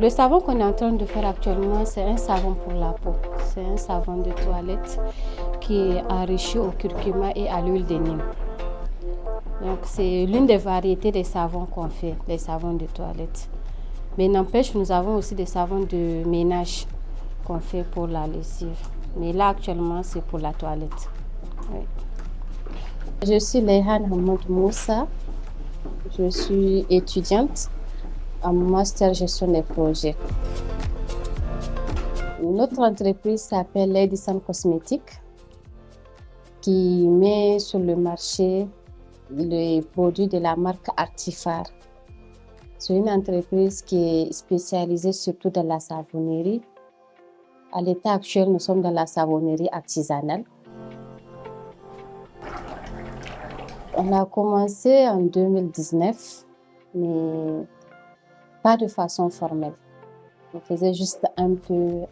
Le savon qu'on est en train de faire actuellement, c'est un savon pour la peau. C'est un savon de toilette qui est enrichi au curcuma et à l'huile de Nîmes. Donc c'est l'une des variétés des savons qu'on fait, les savons de toilette. Mais n'empêche, nous avons aussi des savons de ménage qu'on fait pour la lessive. Mais là actuellement, c'est pour la toilette. Oui. Je suis Leyhan Hamoud Moussa. Je suis étudiante en master gestion des projets. Notre entreprise s'appelle Lady Sun Cosmétiques, qui met sur le marché les produits de la marque Artifar. C'est une entreprise qui est spécialisée surtout dans la savonnerie. À l'état actuel, nous sommes dans la savonnerie artisanale. On a commencé en 2019, mais pas de façon formelle. On faisait juste un peu.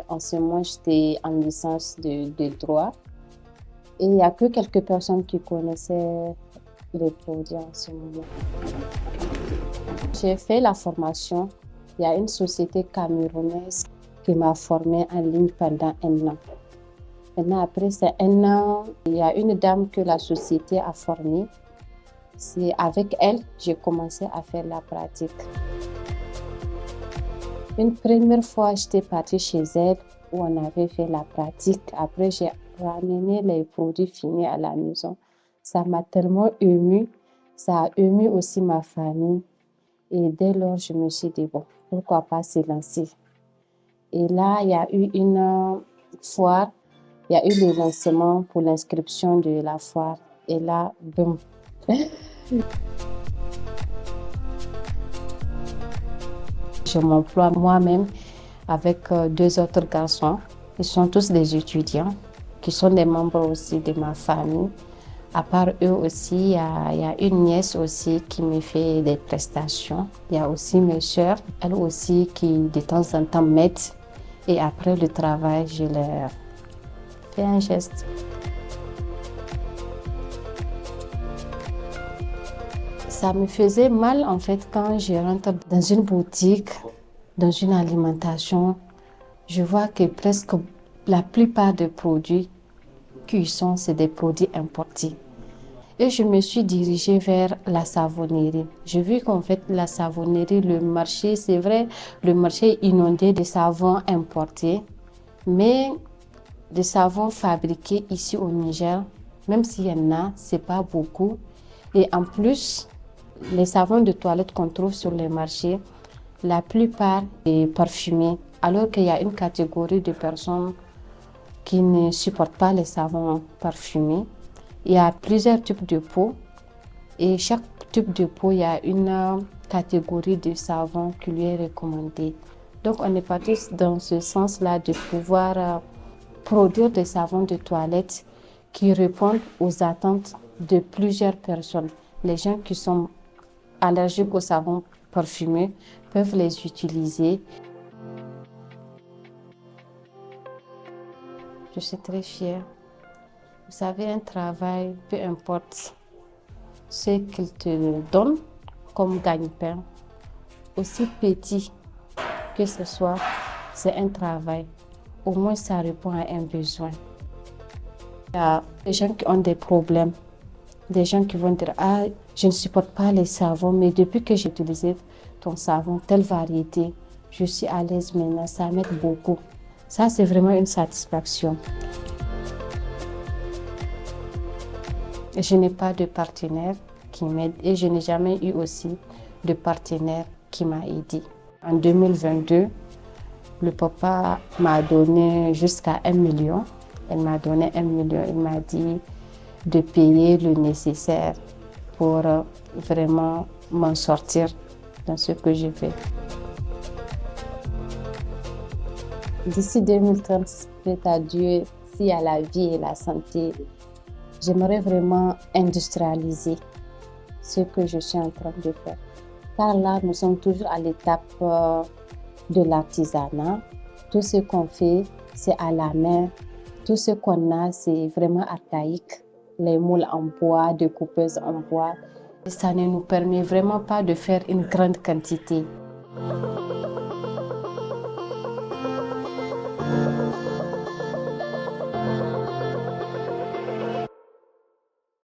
En ce moment, j'étais en licence de droit. Et il n'y a que quelques personnes qui connaissaient les produits en ce moment. J'ai fait la formation. Il y a une société camerounaise qui m'a formée en ligne pendant 1 an. Maintenant, après ces 1 an, il y a une dame que la société a formée. C'est avec elle que j'ai commencé à faire la pratique. Une première fois, j'étais partie chez elle où on avait fait la pratique. Après, j'ai ramené les produits finis à la maison. Ça m'a tellement émue. Ça a ému aussi ma famille. Et dès lors, je me suis dit, bon, pourquoi pas se lancer. Et là, il y a eu une foire. Il y a eu le lancement pour l'inscription de la foire. Et là, boum. Je m'emploie moi-même avec 2 autres garçons. Ils sont tous des étudiants, qui sont des membres aussi de ma famille. À part eux aussi, il y a une nièce aussi qui me fait des prestations. Il y a aussi mes sœurs, elles aussi, qui de temps en temps m'aident. Et après le travail, je leur fais un geste. Ça me faisait mal en fait quand je rentre dans une boutique, dans une alimentation. Je vois que presque la plupart des produits qui sont, c'est des produits importés. Et je me suis dirigée vers la savonnerie. J'ai vu qu'en fait la savonnerie, le marché, c'est vrai, le marché est inondé de savons importés, mais de savons fabriqués ici au Niger, même s'il y en a, c'est pas beaucoup. Et en plus, les savons de toilette qu'on trouve sur les marchés, la plupart est parfumés, alors qu'il y a une catégorie de personnes qui ne supportent pas les savons parfumés. Il y a plusieurs types de peau et chaque type de peau, il y a une catégorie de savons qui lui est recommandée. Donc, on est parti dans ce sens-là de pouvoir produire des savons de toilette qui répondent aux attentes de plusieurs personnes. Les gens qui sont allergiques aux savons parfumés peuvent les utiliser. Je suis très fière. Vous savez, un travail, peu importe ce qu'il te donne comme gagne-pain, aussi petit que ce soit, c'est un travail. Au moins, ça répond à un besoin. Il y a des gens qui ont des problèmes, des gens qui vont dire « Ah, je ne supporte pas les savons, mais depuis que j'ai utilisé ton savon, telle variété, je suis à l'aise maintenant, ça m'aide beaucoup. » Ça, c'est vraiment une satisfaction. Je n'ai pas de partenaire qui m'aide et je n'ai jamais eu aussi de partenaire qui m'a aidé. En 2022, le papa m'a donné jusqu'à 1 million. Elle m'a donné 1 million. Il m'a dit de payer le nécessaire pour vraiment m'en sortir dans ce que je fais. D'ici 2030, peut-être à Dieu, s'il y a la vie et la santé, j'aimerais vraiment industrialiser ce que je suis en train de faire. Car là, nous sommes toujours à l'étape de l'artisanat. Tout ce qu'on fait, c'est à la main. Tout ce qu'on a, c'est vraiment archaïque. Les moules en bois, découpeuses en bois. Ça ne nous permet vraiment pas de faire une grande quantité.